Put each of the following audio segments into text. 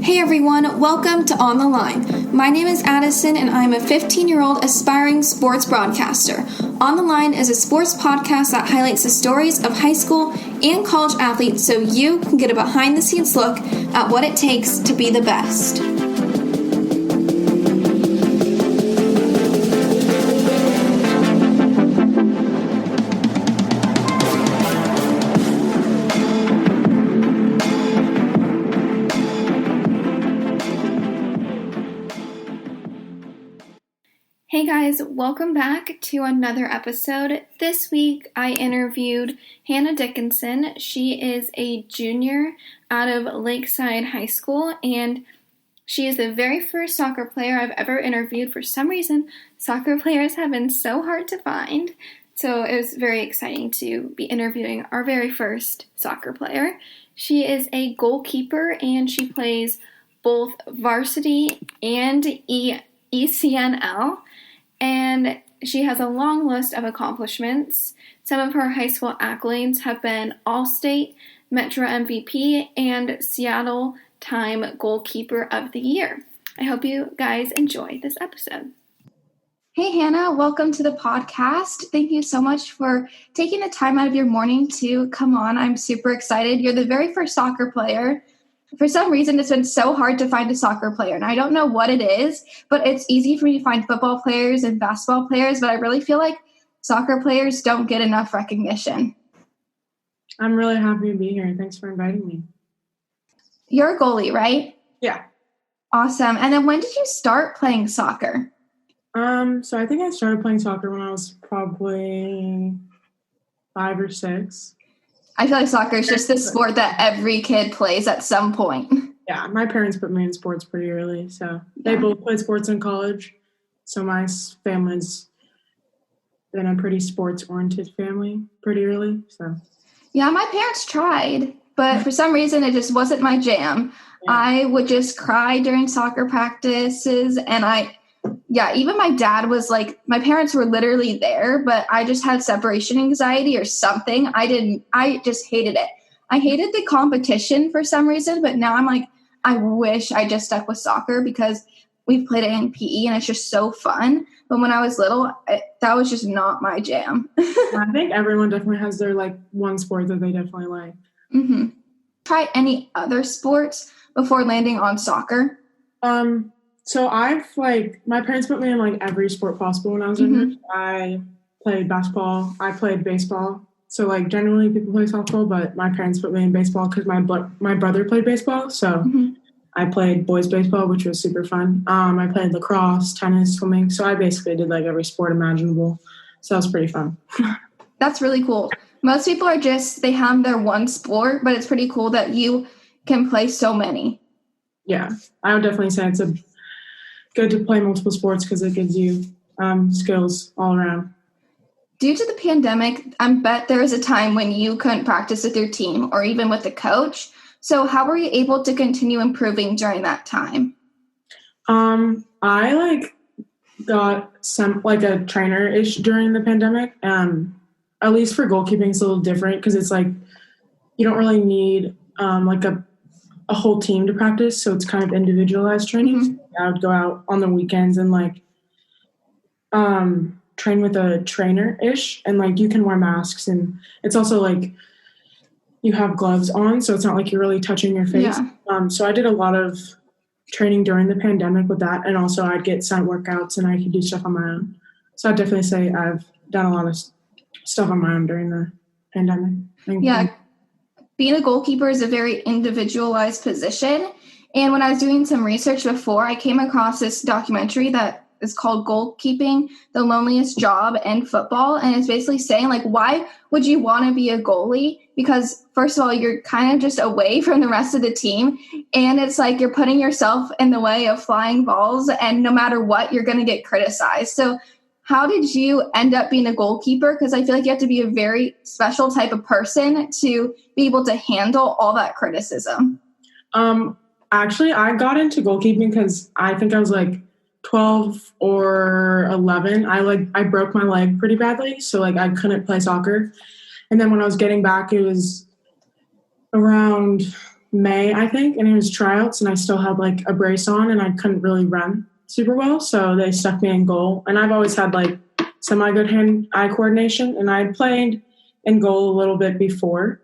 Hey everyone, welcome to On the Line. My name is Addison and I'm a 15-year-old aspiring sports broadcaster. On the Line is a sports podcast that highlights the stories of high school and college athletes so you can get a behind-the-scenes look at what it takes to be the best. Hey guys, welcome back to another episode. This week I interviewed Hannah Dickinson. She is a junior out of Lakeside High School and she is the very first soccer player I've ever interviewed. For some reason, soccer players have been so hard to find, so it was very exciting to be interviewing our very first soccer player. She is a goalkeeper and she plays both varsity and ECNL. And she has a long list of accomplishments. Some of her high school accolades have been All-State, Metro MVP, and Seattle Time Goalkeeper of the Year. I hope you guys enjoy this episode. Hey, Hannah, welcome to the podcast. Thank you so much for taking the time out of your morning to come on. I'm super excited. You're the very first soccer player. For some reason, it's been so hard to find a soccer player, and I don't know what it is, but it's easy for me to find football players and basketball players, but I really feel like soccer players don't get enough recognition. I'm really happy to be here. Thanks for inviting me. You're a goalie, right? Yeah. Awesome. And then when did you start playing soccer? So I think I started playing soccer when I was probably 5 or 6. I feel like soccer is just the sport that every kid plays at some point. Yeah, my parents put me in sports pretty early, so they both played sports in college. So my family's been a pretty sports-oriented family pretty early. So yeah, my parents tried, but for some reason it just wasn't my jam. Yeah. I would just cry during soccer practices, and even my dad was like, my parents were literally there, but I just had separation anxiety or something. I just hated it. I hated the competition for some reason, but now I'm like, I wish I just stuck with soccer because we've played it in PE and it's just so fun. But when I was little, that was just not my jam. I think everyone definitely has their one sport that they definitely like. Mm-hmm. Try any other sports before landing on soccer? So my parents put me in every sport possible when I was younger. I played basketball. I played baseball. So generally people play softball, but my parents put me in baseball because my brother played baseball. So I played boys baseball, which was super fun. I played lacrosse, tennis, swimming. So I basically did every sport imaginable. So that was pretty fun. That's really cool. Most people they have their one sport, but it's pretty cool that you can play so many. Yeah, I would definitely say it's good to play multiple sports because it gives you skills all around. Due to the pandemic, I bet there was a time when you couldn't practice with your team or even with the coach. So how were you able to continue improving during that time? I got some a trainer-ish during the pandemic. At least for goalkeeping, it's a little different because it's you don't really need a whole team to practice, so it's kind of individualized training. I would go out on the weekends and train with a trainer-ish, and you can wear masks, and it's also you have gloves on, so it's not you're really touching your face. Yeah. So I did a lot of training during the pandemic with that, and also I'd get sent workouts and I could do stuff on my own. So I'd definitely say I've done a lot of stuff on my own during the pandemic. Yeah. Being a goalkeeper is a very individualized position. And when I was doing some research before, I came across this documentary that is called Goalkeeping, the Loneliest Job in Football. And it's basically saying, why would you want to be a goalie? Because, first of all, you're kind of just away from the rest of the team. And it's you're putting yourself in the way of flying balls. And no matter what, you're going to get criticized. So how did you end up being a goalkeeper? Because I feel you have to be a very special type of person to be able to handle all that criticism. Actually, I got into goalkeeping because I think I was 12 or 11. I broke my leg pretty badly, so I couldn't play soccer. And then when I was getting back, it was around May, I think, and it was tryouts, and I still had like a brace on, and I couldn't really run super well, so they stuck me in goal. And I've always had like semi-good hand-eye coordination, and I played in goal a little bit before.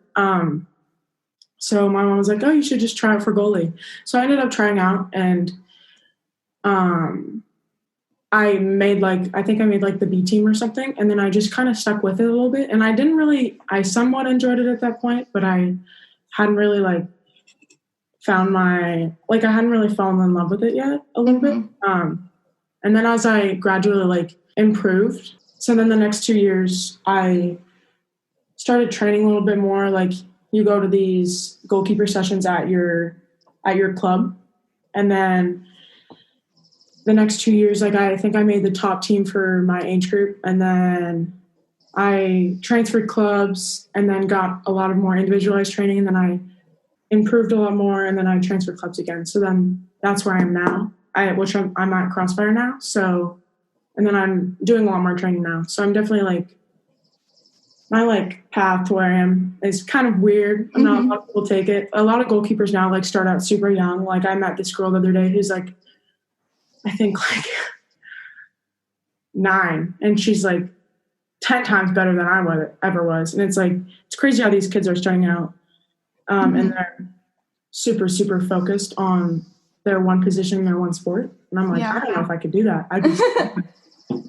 So my mom was like, "Oh, you should just try out for goalie." So I ended up trying out, and I made the B team or something, and then I just kind of stuck with it a little bit. And I somewhat enjoyed it at that point, but I hadn't really like I hadn't really fallen in love with it yet a little bit. And then as I gradually like improved, so then the next 2 years I started training a little bit more. Like you go to these goalkeeper sessions at your club, and then the next 2 years, like I think I made the top team for my age group, and then I transferred clubs, and then got a lot of more individualized training, and then I improved a lot more, and then I transferred clubs again. So then that's where I am now, which I'm at Crossfire now. So, and then I'm doing a lot more training now. So I'm definitely like, my like path to where I am is kind of weird. Not a lot of people take it. A lot of goalkeepers now like start out super young. Like I met this girl the other day who's like, I think like 9, and she's like 10 times better than I ever was. And it's like, it's crazy how these kids are starting out. And they're super, super focused on their one position, their one sport. And I'm like, I don't know if I could do that.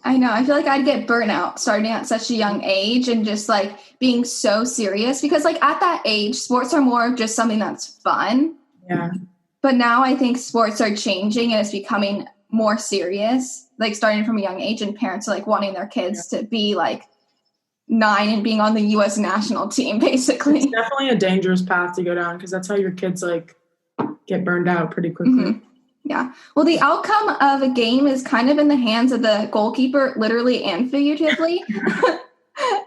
I know. I feel like I'd get burnt out starting at such a young age and just like being so serious, because like at that age, sports are more of just something that's fun. Yeah. But now I think sports are changing and it's becoming more serious, like starting from a young age, and parents are like wanting their kids to be like 9 and being on the U.S. national team, basically. It's definitely a dangerous path to go down, because that's how your kids like get burned out pretty quickly. Yeah. Well, the outcome of a game is kind of in the hands of the goalkeeper, literally and figuratively.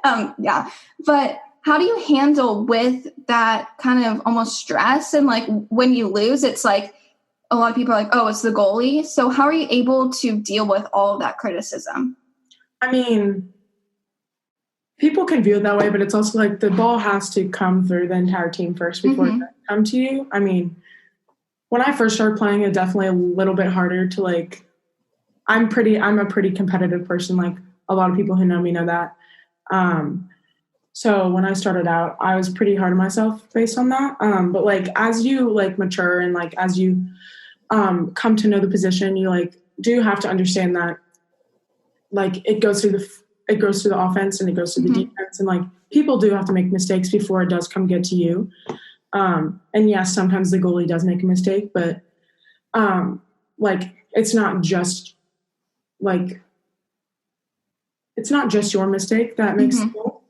But how do you handle with that kind of almost stress? And like when you lose, it's like a lot of people are like, oh, it's the goalie. So how are you able to deal with all of that criticism? I mean, people can view it that way, but it's also like the ball has to come through the entire team first before it can come to you. I mean, when I first started playing, it definitely a little bit harder to like, I'm a pretty competitive person. Like a lot of people who know me know that. So when I started out, I was pretty hard on myself based on that. But like, as you like mature and like, as you come to know the position, you like do have to understand that like it goes through the offense and it goes through the defense, and like people do have to make mistakes before it does come get to you. And yes, sometimes the goalie does make a mistake, but like it's not just your mistake that makes the goal,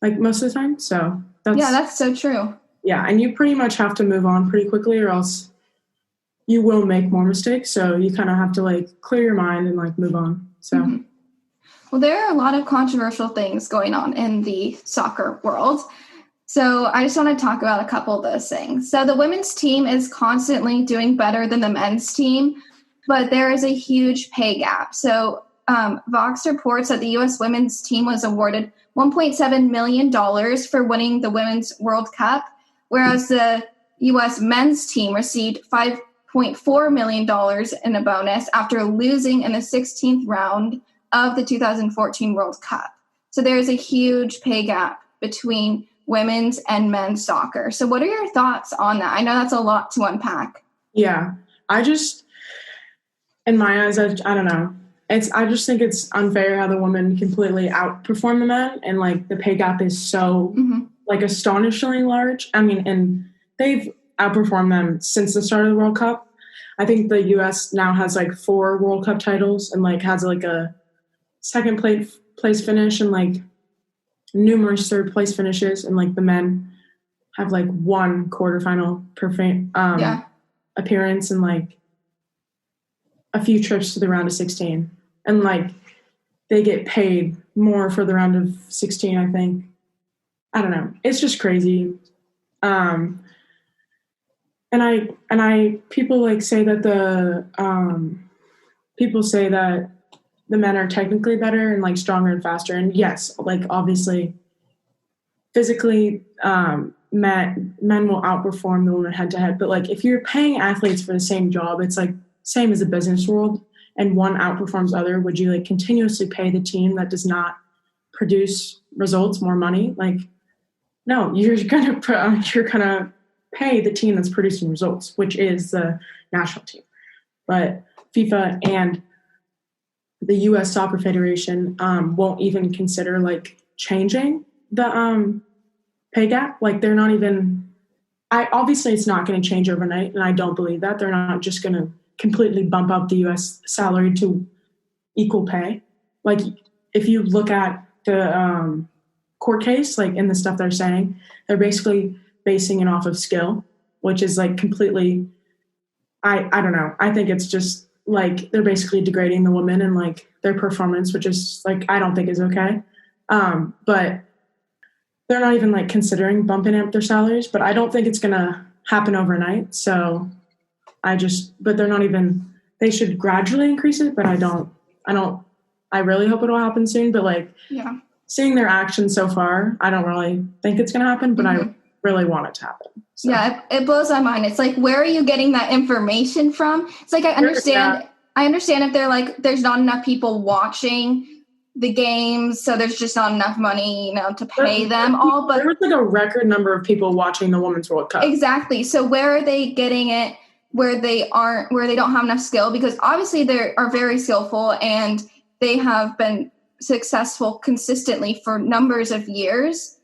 like most of the time. So that's so true. Yeah, and you pretty much have to move on pretty quickly, or else you will make more mistakes. So you kind of have to like clear your mind and like move on. So. Well, there are a lot of controversial things going on in the soccer world. So I just want to talk about a couple of those things. So the women's team is constantly doing better than the men's team, but there is a huge pay gap. So Vox reports that the U.S. women's team was awarded $1.7 million for winning the Women's World Cup, whereas the U.S. men's team received $5.4 million in a bonus after losing in the 16th round of the 2014 World Cup. So there's a huge pay gap between women's and men's soccer. So what are your thoughts on that? I know that's a lot to unpack. Yeah. In my eyes, I don't know. I just think it's unfair how the women completely outperform the men, and like the pay gap is so like astonishingly large. I mean, and they've outperformed them since the start of the World Cup. I think the U.S. now has like 4 World Cup titles and like has like a second place finish and like numerous third place finishes, and like the men have like 1 quarterfinal appearance and like a few trips to the round of 16, and like they get paid more for the round of 16. I think, I don't know, it's just crazy. And people like say that people say that the men are technically better and like stronger and faster. And yes, like obviously physically, men will outperform the women head to head. But like if you're paying athletes for the same job, it's like same as the business world, and one outperforms other. Would you like continuously pay the team that does not produce results more money? Like, no, you're gonna pay the team that's producing results, which is the national team. But FIFA and the U.S. Soccer Federation won't even consider like changing the pay gap. Like they're not even. Obviously it's not going to change overnight, and I don't believe that. They're not just going to completely bump up the U.S. salary to equal pay. Like if you look at the court case, like in the stuff they're saying, they're basically basing it off of skill, which is like completely. I don't know. I think it's just like they're basically degrading the women and like their performance, which is like I don't think is okay. But they're not even like considering bumping up their salaries. But I don't think it's gonna happen overnight. So but they're not even. They should gradually increase it, but I don't. I really hope it'll happen soon. But like seeing their actions so far, I don't really think it's gonna happen. But I really want it to happen. So. Yeah, it blows my mind. It's like, where are you getting that information from? It's like, I understand if they're like, there's not enough people watching the games, so there's just not enough money, to pay them all. But there was like a record number of people watching the Women's World Cup. Exactly. So where are they getting it where they don't have enough skill? Because obviously they are very skillful and they have been successful consistently for numbers of years,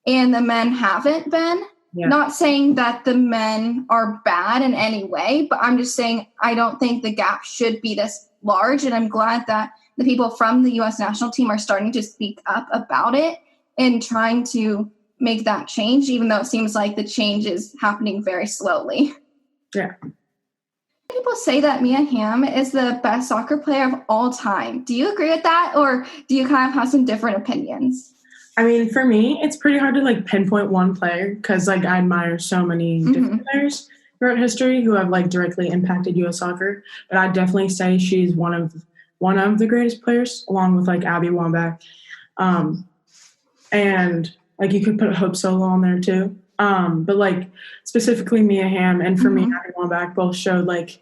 and the men haven't been. Yeah. Not saying that the men are bad in any way, but I'm just saying I don't think the gap should be this large. And I'm glad that the people from the U.S. national team are starting to speak up about it and trying to make that change, even though it seems like the change is happening very slowly. Yeah. People say that Mia Hamm is the best soccer player of all time. Do you agree with that, or do you kind of have some different opinions? I mean, for me, it's pretty hard to like pinpoint one player because like I admire so many different players throughout history who have like directly impacted U.S. soccer. But I'd definitely say she's one of the greatest players, along with like Abby Wambach, and like you could put Hope Solo on there too. But like specifically Mia Hamm and for me, Abby Wambach both showed like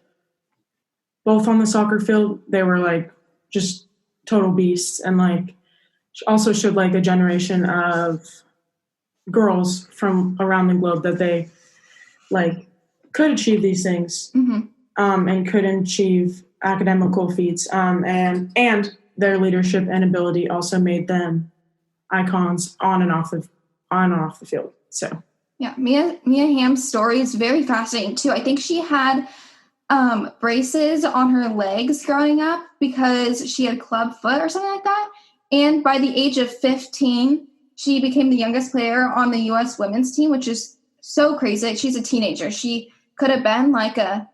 both on the soccer field they were like just total beasts, and like. She also showed like a generation of girls from around the globe that they like could achieve these things and could achieve academical feats and their leadership and ability also made them icons on and off the field. So yeah, Mia Hamm's story is very fascinating too. I think she had braces on her legs growing up because she had club foot or something like that. And by the age of 15, she became the youngest player on the U.S. women's team, which is so crazy. She's a teenager. She could have been like a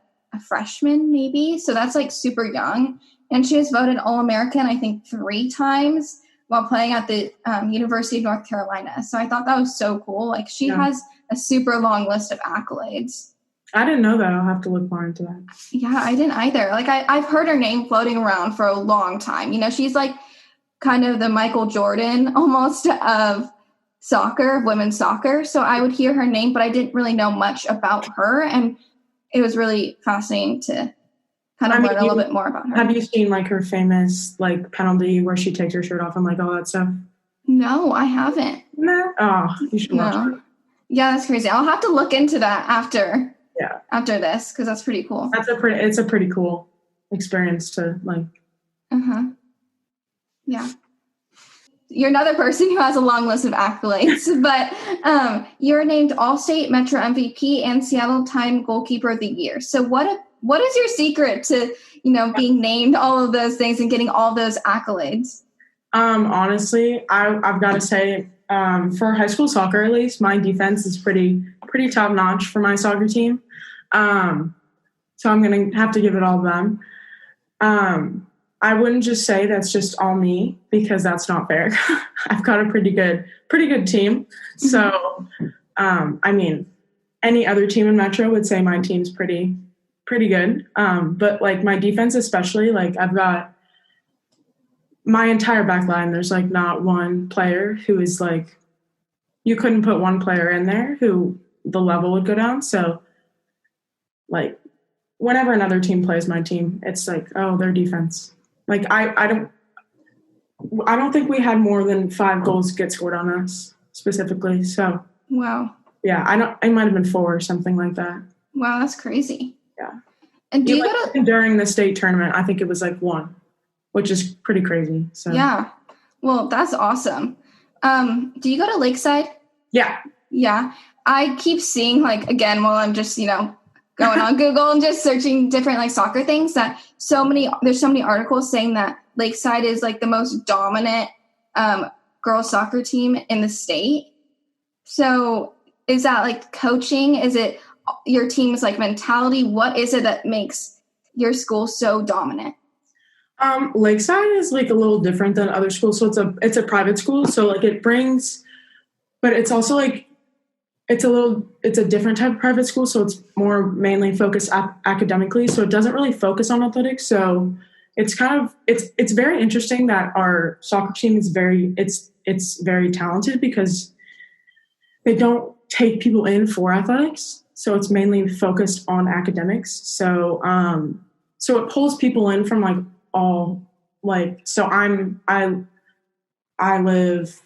freshman maybe. So that's like super young. And she was voted All-American, I think, 3 times while playing at the University of North Carolina. So I thought that was so cool. Like she has a super long list of accolades. I didn't know that. I'll have to look more into that. Yeah, I didn't either. Like I've heard her name floating around for a long time. She's like kind of the Michael Jordan almost of soccer, women's soccer. So I would hear her name, but I didn't really know much about her. And it was really fascinating to kind of learn a little bit more about her. Have you seen like her famous like penalty where she takes her shirt off and like all that stuff? No, I haven't. No? Oh, you should watch it. Yeah, that's crazy. I'll have to look into that after this because that's pretty cool. It's a pretty cool experience to like. Yeah. You're another person who has a long list of accolades, but you're named All-State Metro MVP and Seattle Time Goalkeeper of the Year. So what is your secret to, being named all of those things and getting all those accolades? Honestly, I've got to say, for high school soccer, at least, my defense is pretty top notch for my soccer team. So I'm going to have to give it all to them. I wouldn't just say that's just all me because that's not fair. I've got a pretty good team. So, I mean, any other team in Metro would say my team's pretty good. But like my defense, especially, like I've got my entire back line. There's like not one player who is like you couldn't put one player in there who the level would go down. So, like, whenever another team plays my team, it's like, oh, their defense. Like, I don't think we had more than 5 goals get scored on us specifically. So, wow. Yeah, it might have been 4 or something like that. Wow, that's crazy. Yeah. And do you go to during the state tournament? I think it was like 1, which is pretty crazy. So yeah, well, that's awesome. Do you go to Lakeside? Yeah. Yeah, I keep seeing like again while I'm just going on Google and just searching different like soccer things that there's so many articles saying that Lakeside is like the most dominant girls soccer team in the state. So is that like coaching? Is it your team's like mentality? What is it that makes your school so dominant? Lakeside is like a little different than other schools. So it's a private school. So like but it's also like, it's a different type of private school. So it's more mainly focused academically. So it doesn't really focus on athletics. So it's it's very interesting that our soccer team is it's very talented because they don't take people in for athletics. So it's mainly focused on academics. So, so it pulls people in from like all so I live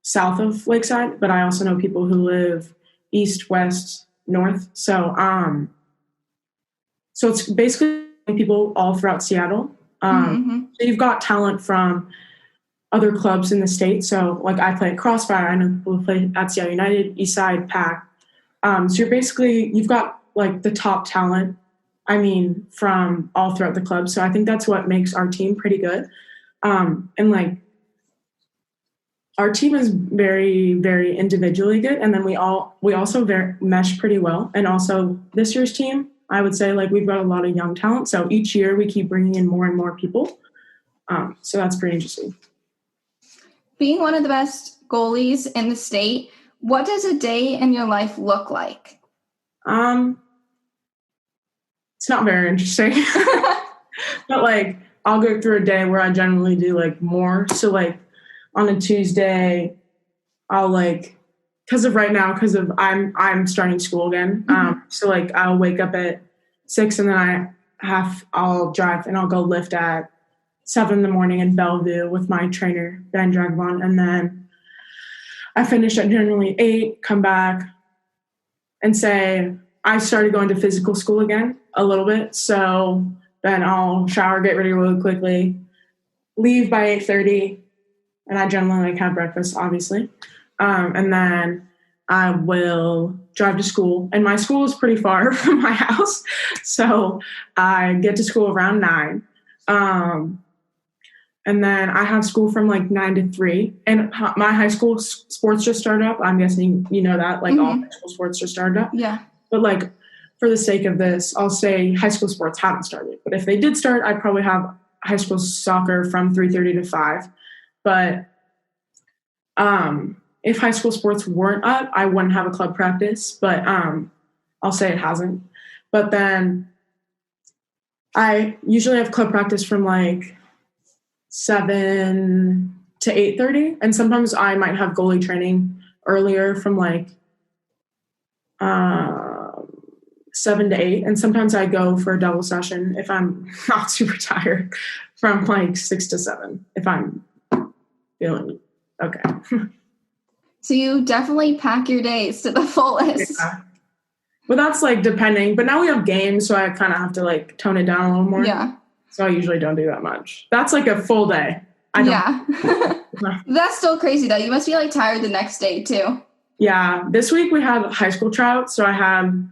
south of Lakeside, but I also know people who live east, west, north. So, so it's basically people all throughout Seattle. So you've got talent from other clubs in the state. So like I play at Crossfire. I know people who play at Seattle United, Eastside, PAC. So you've got like the top talent, from all throughout the club. So I think that's what makes our team pretty good. And like our team is very, very individually good. And then we also mesh pretty well. And also this year's team, I would say like we've got a lot of young talent. So each year we keep bringing in more and more people. So that's pretty interesting. Being one of the best goalies in the state, what does a day in your life look like? It's not very interesting. But like I'll go through a day where I generally do like more. So like on a Tuesday, I'll because of I'm starting school again. So like I'll wake up at 6 and then I'll drive and I'll go lift at 7 a.m. in Bellevue with my trainer, Ben Dragvon. And then I finish at generally 8, come back and say, I started going to physical school again a little bit. So then I'll shower, get ready really quickly, leave by 8:30. And I generally have breakfast, obviously. And then I will drive to school. And my school is pretty far from my house. So I get to school around 9. And then I have school from 9 to 3. And my high school sports just started up. I'm guessing you know that, all high school sports just started up. Yeah. But for the sake of this, I'll say high school sports haven't started. But if they did start, I'd probably have high school soccer from 3:30 to 5. But if high school sports weren't up, I wouldn't have a club practice. But I'll say it hasn't. But then I usually have club practice from 7 to 8:30, and sometimes I might have goalie training earlier from 7 to 8, and sometimes I go for a double session if I'm not super tired from 6 to 7 if I'm feeling okay. So you definitely pack your days to the fullest. Yeah. But that's depending. But now we have games, so I kind of have to tone it down a little more. Yeah. So I usually don't do that much. That's a full day. Yeah. That's still crazy though. You must be tired the next day too. Yeah. This week we had high school tryouts. So I had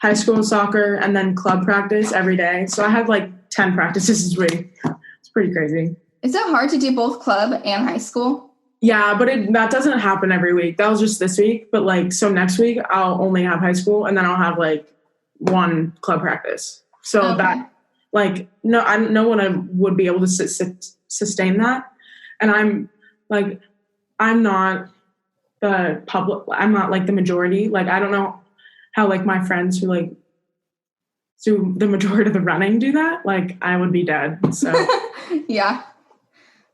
high school soccer and then club practice every day. So I had 10 practices this week. It's pretty crazy. Is it hard to do both club and high school? Yeah, but that doesn't happen every week. That was just this week. But so next week I'll only have high school and then I'll have 1 club practice. So okay. that no one would be able to sustain that. And I'm not the public. I'm not the majority. I don't know how my friends who do the majority of the running do that. I would be dead. So yeah.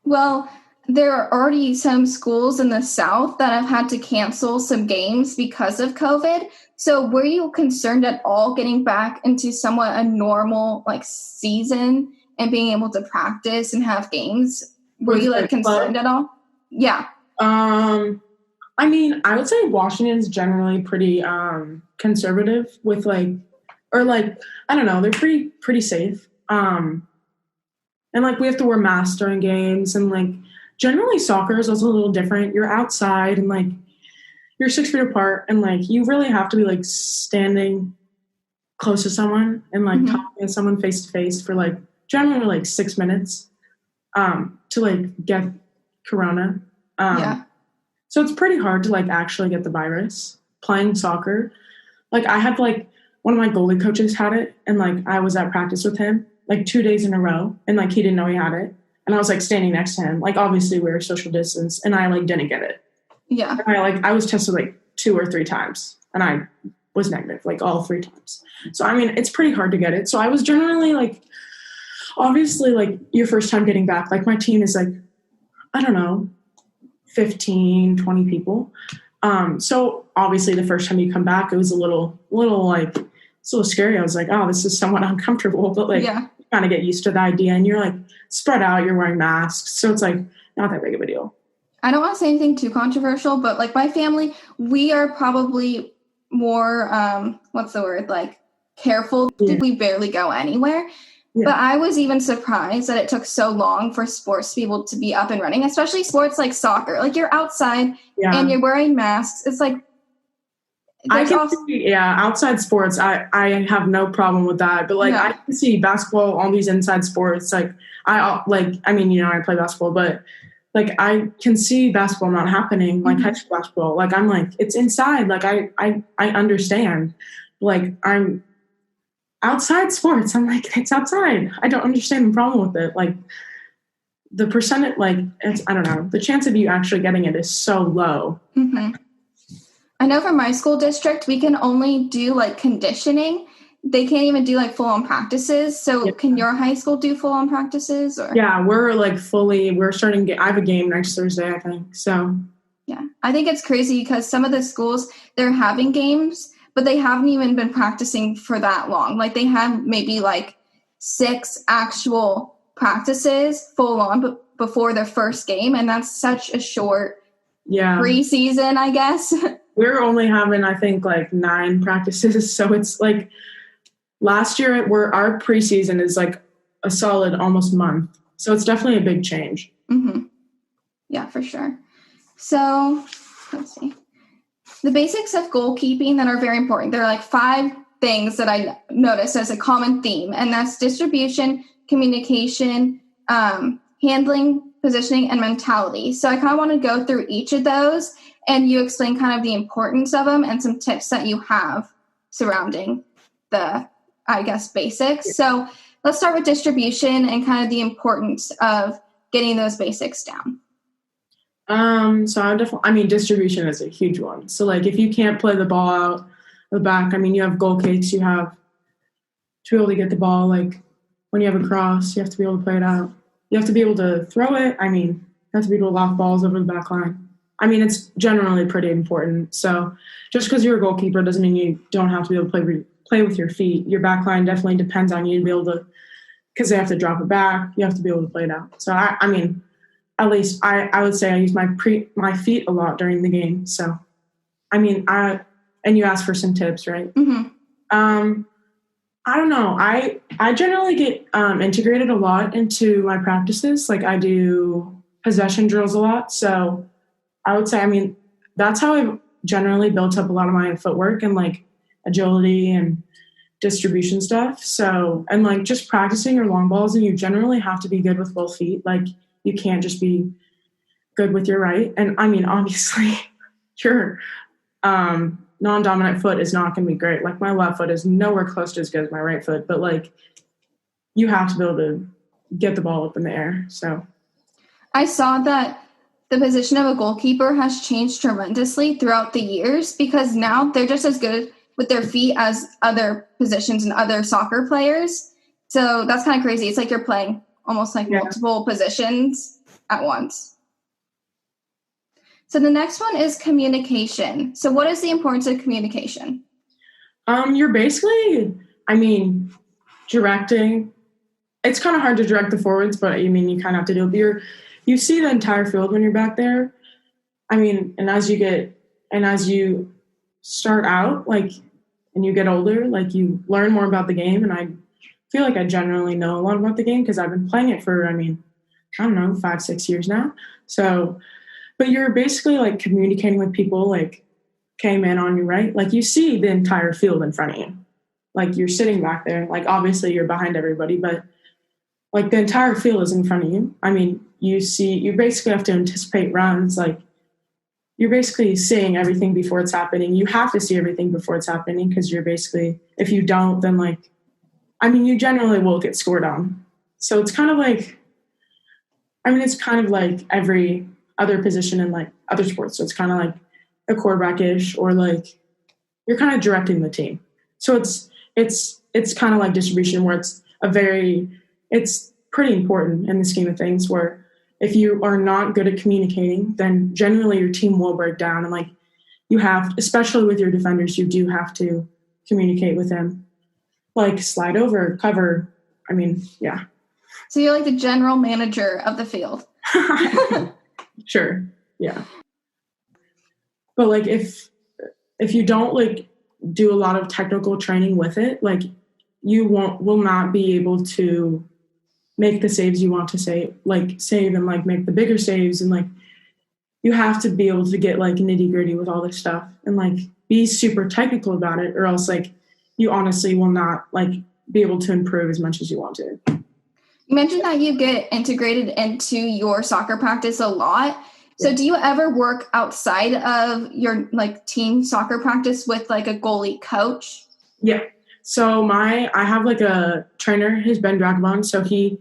Well, there are already some schools in the South that have had to cancel some games because of COVID. So were you concerned at all getting back into somewhat a normal season and being able to practice and have games? Were you concerned at all? Yeah. I mean, I would say Washington's generally pretty conservative with I don't know, they're pretty safe. And we have to wear masks during games, and generally soccer is also a little different. You're outside and you're 6 feet apart, and you really have to be standing close to someone and talking to someone face to face for generally 6 minutes to get corona. Yeah. So it's pretty hard to actually get the virus playing soccer. I had one of my goalie coaches had it, and I was at practice with him 2 days in a row, and he didn't know he had it. And I was standing next to him. Obviously we were social distance, and I didn't get it. Yeah. And I was tested 2 or 3 times, and I was negative all 3 times. So I mean, it's pretty hard to get it. So I was generally obviously your first time getting back, my team is I don't know, 15, 20 people. So obviously the first time you come back, it was a little it's a little scary. I was oh, this is somewhat uncomfortable, but you kind of get used to the idea, and you're spread out, you're wearing masks. So it's not that big of a deal. I don't want to say anything too controversial, but my family, we are probably more, careful. Yeah. We barely go anywhere. Yeah. But I was even surprised that it took so long for sports to be able to be up and running, especially sports like soccer. You're outside and you're wearing masks. It's outside sports, I have no problem with that. But I can see basketball, all these inside sports. I play basketball, but I can see basketball not happening, high school basketball. I'm it's inside. I understand. I'm outside sports. I'm it's outside. I don't understand the problem with it. The percentage, I don't know, the chance of you actually getting it is so low. Mm-hmm. I know for my school district, we can only do conditioning. They can't even do full-on practices. So Can your high school do full-on practices? Or? Yeah, we're we're starting. I have a game next Thursday, I think. So yeah, I think it's crazy because some of the schools, they're having games, but they haven't even been practicing for that long. They have maybe 6 actual practices full-on before their first game, and that's such a short preseason, I guess. We're only having, I think, 9 practices. So it's last year, our preseason is a solid almost month. So it's definitely a big change. Mm-hmm. Yeah, for sure. So let's see. The basics of goalkeeping that are very important. There are 5 things that I noticed as a common theme, and that's distribution, communication, handling, positioning, and mentality. So I kind of want to go through each of those, and you explain kind of the importance of them and some tips that you have surrounding the, basics. So let's start with distribution and kind of the importance of getting those basics down. So distribution is a huge one. So if you can't play the ball out the back, you have goal kicks, you have to be able to get the ball. When you have a cross, you have to be able to play it out. You have to be able to throw it. You have to be able to lock balls over the back line. It's generally pretty important. So just because you're a goalkeeper doesn't mean you don't have to be able to play with your feet. Your back line definitely depends on you to be able to, because they have to drop it back. You have to be able to play it out. So at least I would say I use my feet a lot during the game. So, and you asked for some tips, right? Mm-hmm. I don't know. I generally get integrated a lot into my practices. I do possession drills a lot. So I would say, that's how I've generally built up a lot of my footwork and agility and distribution stuff. So, and just practicing your long balls, and you generally have to be good with both feet. You can't just be good with your right. And obviously your non-dominant foot is not going to be great. My left foot is nowhere close to as good as my right foot, but you have to be able to get the ball up in the air. So I saw that the position of a goalkeeper has changed tremendously throughout the years because now they're just as good with their feet as other positions and other soccer players. So that's kind of crazy. It's you're playing almost multiple positions at once. So the next one is communication. So what is the importance of communication? You're basically, directing. It's kind of hard to direct the forwards, but you kind of have to do it. You see the entire field when you're back there. And as you start out, and you get older, you learn more about the game. And I feel like I generally know a lot about the game because I've been playing it for, 5-6 years now. So, but you're basically communicating with people came in on you, right? You see the entire field in front of you. You're sitting back there. Obviously you're behind everybody, but the entire field is in front of you. You basically have to anticipate runs. You're basically seeing everything before it's happening. You have to see everything before it's happening because you're basically, if you don't, then you generally will get scored on. So it's kind of it's kind of like every other position in other sports. So it's kind of like a quarterback-ish or you're kind of directing the team. So it's kind of like distribution where it's pretty important in the scheme of things where if you are not good at communicating, then generally your team will break down. And you have, especially with your defenders, you do have to communicate with them. Slide over, cover. Yeah. So you're the general manager of the field. Sure. Yeah. But if you don't do a lot of technical training with it, you will not be able to make the saves you want to save and make the bigger saves. And you have to be able to get nitty gritty with all this stuff and be super technical about it, or else you honestly will not be able to improve as much as you want to. You mentioned that you get integrated into your soccer practice a lot. So do you ever work outside of your team soccer practice with a goalie coach? Yeah. So I have a trainer, his Ben Dragabon. So he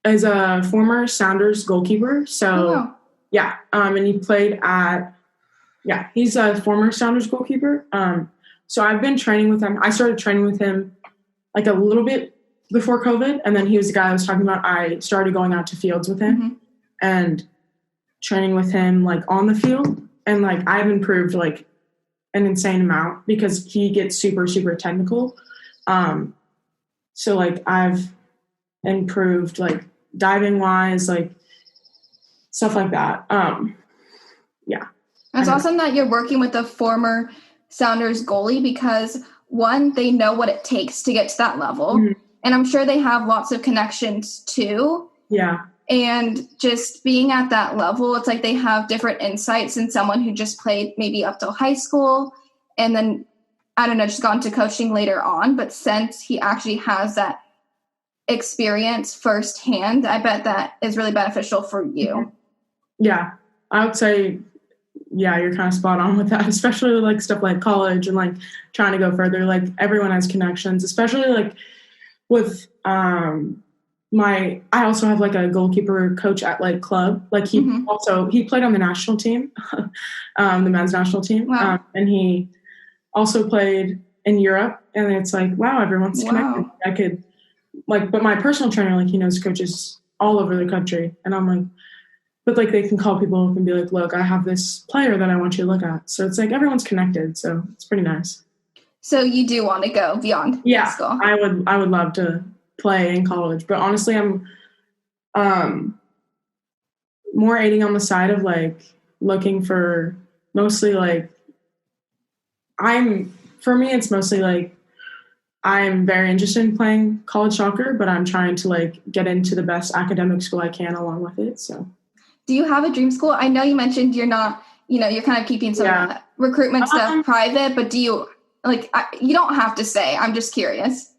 is a former Sounders goalkeeper. So yeah. And he played he's a former Sounders goalkeeper. So I've been training with him. I started training with him a little bit before COVID. And then he was the guy I was talking about. I started going out to fields with him and training with him on the field. And I've improved an insane amount because he gets super, super technical. So I've improved diving wise, stuff like that. Yeah. It's awesome that you're working with a former Sounders goalie because one, they know what it takes to get to that level. Mm-hmm. And I'm sure they have lots of connections too. Yeah. And just being at that level, it's they have different insights than someone who just played maybe up till high school and then, I don't know, just got into coaching later on. But since he actually has that experience firsthand, I bet that is really beneficial for you. Yeah, I would say, yeah, you're kind of spot on with that, especially with stuff like college and trying to go further. Everyone has connections, especially with I also have a goalkeeper coach at club. He played on the national team, the men's national team. Wow. And he also played in Europe, and it's wow, everyone's connected. I could but my personal trainer, he knows coaches all over the country. And I'm but they can call people up and be look, I have this player that I want you to look at. So it's everyone's connected. So it's pretty nice. So you do want to go beyond high school? I would love to play in college, but honestly I'm more aiding on the side of looking for mostly for me it's mostly I'm very interested in playing college soccer, but I'm trying to get into the best academic school I can along with it. So do you have a dream school? I know you mentioned you're not, you're kind of keeping some recruitment stuff private, but do you you don't have to say, I'm just curious.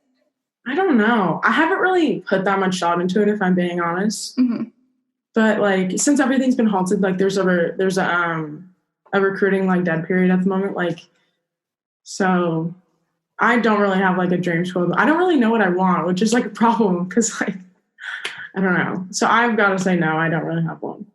I don't know. I haven't really put that much thought into it, if I'm being honest. Mm-hmm. But since everything's been halted, there's a recruiting dead period at the moment. So I don't really have a dream school. I don't really know what I want, which is a problem because I don't know. So I've got to say no, I don't really have one.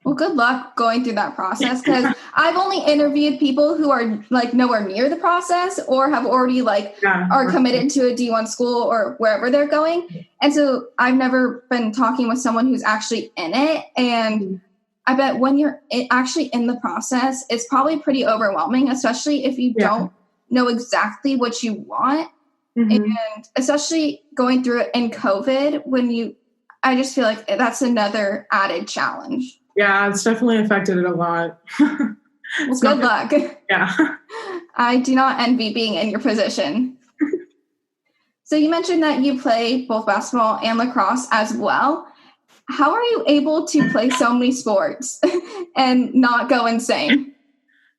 Well, good luck going through that process because I've only interviewed people who are nowhere near the process or have already are committed to a D1 school or wherever they're going. And so I've never been talking with someone who's actually in it. And I bet when you're actually in the process, it's probably pretty overwhelming, especially if you don't know exactly what you want. And especially going through it in COVID, I just feel like that's another added challenge. Yeah, it's definitely affected it a lot. Well, good luck. Yeah. I do not envy being in your position. So you mentioned that you play both basketball and lacrosse as well. How are you able to play so many sports and not go insane?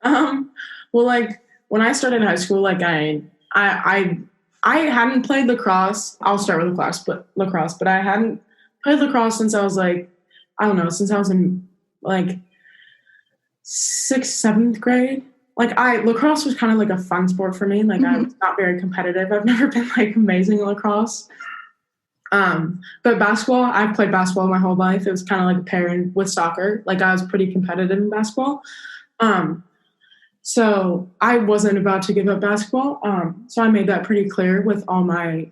Well, like when I started high school, like I hadn't played lacrosse. I'll start with lacrosse, but I hadn't played lacrosse since I was like, I don't know, since I was in like 6th, 7th grade. Like lacrosse was kind of like a fun sport for me. Like I was not very competitive. I've never been like amazing at lacrosse. But basketball, I've played basketball my whole life. It was kind of like a pairing with soccer. Like I was pretty competitive in basketball. So I wasn't about to give up basketball. So I made that pretty clear with all my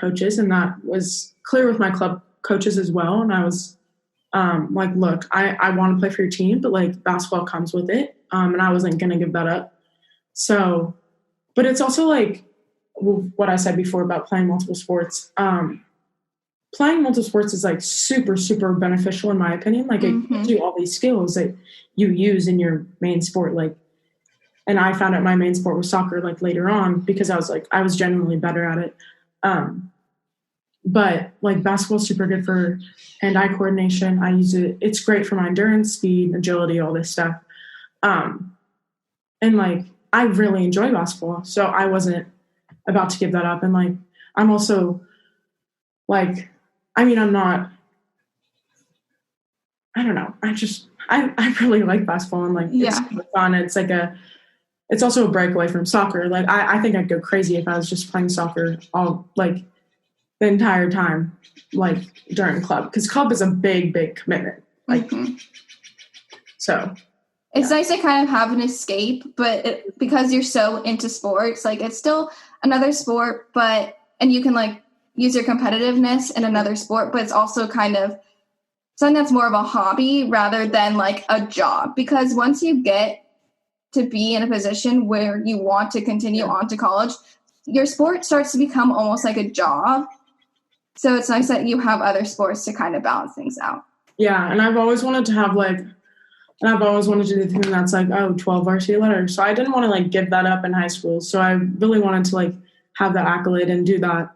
coaches, and that was clear with my club coaches as well. And I was like, look, I want to play for your team, but like basketball comes with it. And I wasn't going to give that up. So, but it's also like what I said before about playing multiple sports. Playing multiple sports is like super, super beneficial in my opinion. Like it gives you all these skills that you use in your main sport. Like, and I found out my main sport was soccer like later on because I was genuinely better at it. But like basketball's super good for hand-eye coordination. I use it. It's great for my endurance, speed, agility, all this stuff. And like, I really enjoy basketball. So I wasn't about to give that up. And like, I'm also like, I mean, I'm not, I don't know. I really like basketball and like, it's fun. It's like it's also a breakaway from soccer. Like I think I'd go crazy if I was just playing soccer all like the entire time, like during club, because club is a big, big commitment. Like, so. It's nice to kind of have an escape, but because you're so into sports, like it's still another sport, and you can like use your competitiveness in another sport, but it's also kind of something that's more of a hobby rather than like a job. Because once you get to be in a position where you want to continue on to college, your sport starts to become almost like a job. So it's nice that you have other sports to kind of balance things out. Yeah, and I've always wanted to have like, and I've always wanted to do the thing that's like, 12 varsity letters. So I didn't want to like give that up in high school. So I really wanted to like have that accolade and do that.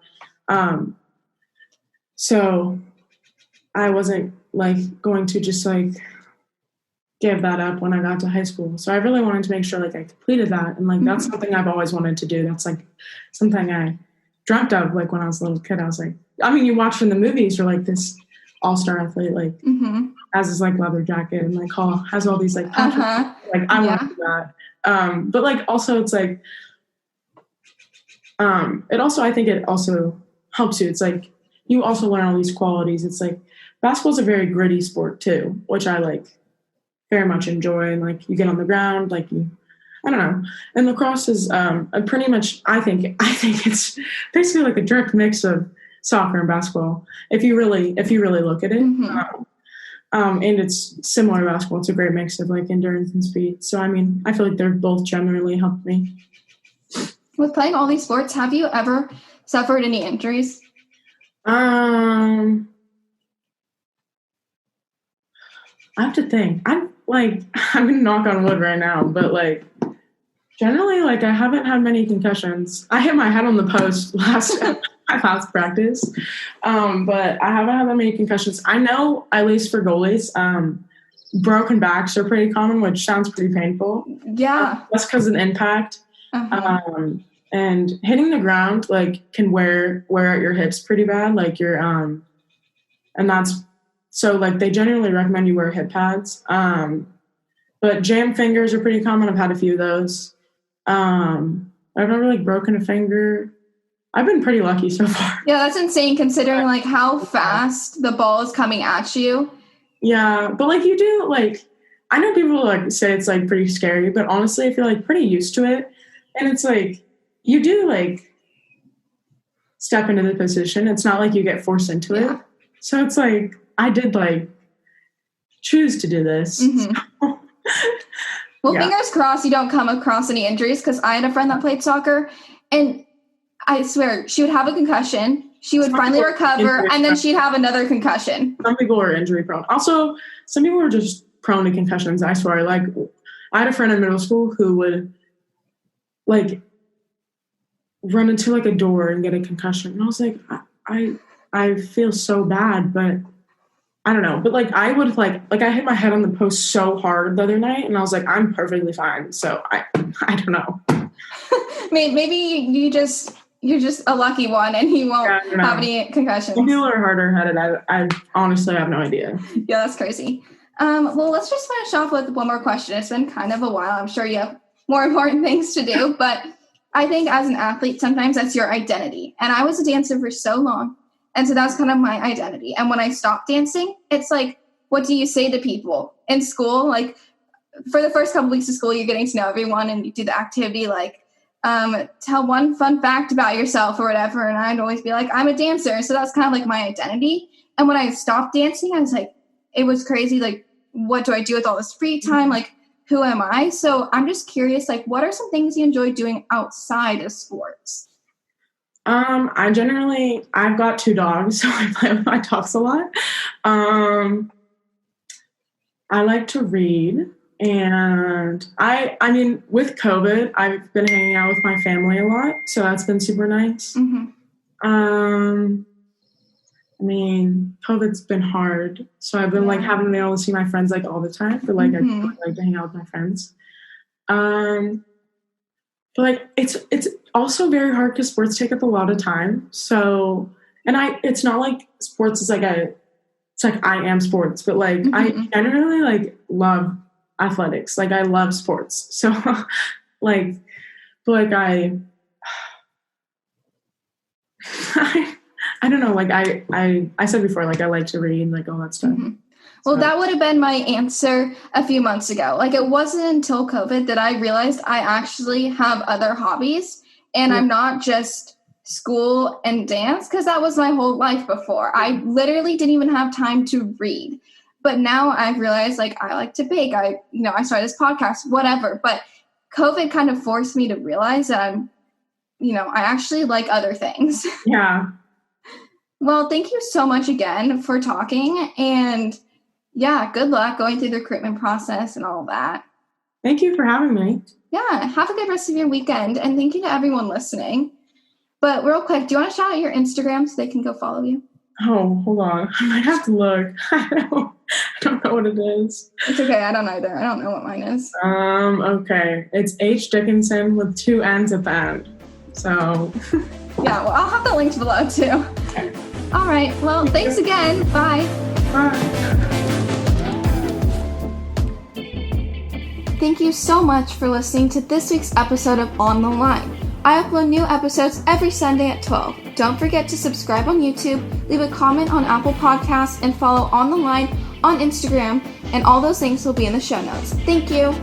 So I wasn't like going to just like give that up when I got to high school. So I really wanted to make sure like I completed that. And like, that's something I've always wanted to do. That's like something I dreamt of like when I was a little kid. I was like, I mean, you watch in the movies, you're like this all-star athlete, like has his like leather jacket and like has all these like like I want to do that. But like also it's like I think it also helps you. It's like you also learn all these qualities. It's like basketball's a very gritty sport too, which I like very much enjoy. And like you get on the ground, like I don't know. And lacrosse is pretty much I think it's basically like a direct mix of soccer and basketball if you really look at it. And it's similar to basketball. It's a great mix of like endurance and speed. So I mean, I feel like they're both generally helped me. With playing all these sports, have you ever suffered any injuries? I have to think. I'm gonna knock on wood right now, but like generally, like I haven't had many concussions. I hit my head on the post last practice, but I haven't had that many concussions. I know, at least for goalies, broken backs are pretty common, which sounds pretty painful. Yeah, that's because of the impact. And hitting the ground like can wear out your hips pretty bad. Like you're and that's so like they generally recommend you wear hip pads. But jam fingers are pretty common. I've had a few of those. I've never like broken a finger. I've been pretty lucky so far. Yeah, that's insane considering like how fast the ball is coming at you. Yeah, but like you do like I know people like say it's like pretty scary, but honestly I feel like pretty used to it. And it's like you do like step into the position. It's not like you get forced into it. So it's like I did like choose to do this. Mm-hmm. Well, fingers crossed you don't come across any injuries, because I had a friend that played soccer, and I swear she would have a concussion, she would finally recover, and then she'd have another concussion. Some people are injury prone. Also, some people are just prone to concussions, I swear. Like, I had a friend in middle school who would, like, run into, like, a door and get a concussion. And I was like, I feel so bad, but I don't know. But, like, I would, like I hit my head on the post so hard the other night, and I was like, I'm perfectly fine. So, I don't know. Maybe you're just a lucky one, and you won't have any concussions. Some people are harder headed. I honestly have no idea. Yeah, that's crazy. Well, let's just finish off with one more question. It's been kind of a while. I'm sure you have more important things to do, but I think as an athlete, sometimes that's your identity. And I was a dancer for so long, and so that was kind of my identity. And when I stopped dancing, it's like, what do you say to people in school? Like, for the first couple weeks of school, you're getting to know everyone, and you do the activity, like, tell one fun fact about yourself or whatever. And I'd always be like, I'm a dancer. So that's kind of like my identity. And when I stopped dancing, I was like, it was crazy. Like, what do I do with all this free time? Like, who am I? So I'm just curious, like, what are some things you enjoy doing outside of sports? I've got 2 dogs, so I play with my dogs a lot. I like to read, and I mean, with COVID, I've been hanging out with my family a lot, so that's been super nice. Mm-hmm. I mean, COVID's been hard, so I've been like haven't been able to see my friends like all the time, but like I really like to hang out with my friends. But like it's also very hard because sports take up a lot of time. So, and it's not like sports is like it's like I am sports, but like I generally like love athletics. Like I love sports. So like, but like I don't know, like I said before, like I like to read, like all that stuff. Mm-hmm. Well, that would have been my answer a few months ago. Like, it wasn't until COVID that I realized I actually have other hobbies, and I'm not just school and dance, because that was my whole life before. I literally didn't even have time to read. But now I've realized, like, I like to bake. I started this podcast, whatever. But COVID kind of forced me to realize that I actually like other things. Yeah. Well, thank you so much again for talking, and yeah, good luck going through the recruitment process and all that. Thank you for having me. Yeah, have a good rest of your weekend, and thank you to everyone listening. But real quick, do you want to shout out your Instagram so they can go follow you? Oh, hold on. I might have to look. I don't know what it is. It's okay. I don't either. I don't know what mine is. Okay. It's H. Dickinson with 2 N's at the end. So. Yeah, well, I'll have the links below too. Okay. All right. Well, thanks again. Bye. Bye. Thank you so much for listening to this week's episode of On the Line. I upload new episodes every Sunday at 12. Don't forget to subscribe on YouTube, leave a comment on Apple Podcasts, and follow On the Line on Instagram, and all those links will be in the show notes. Thank you.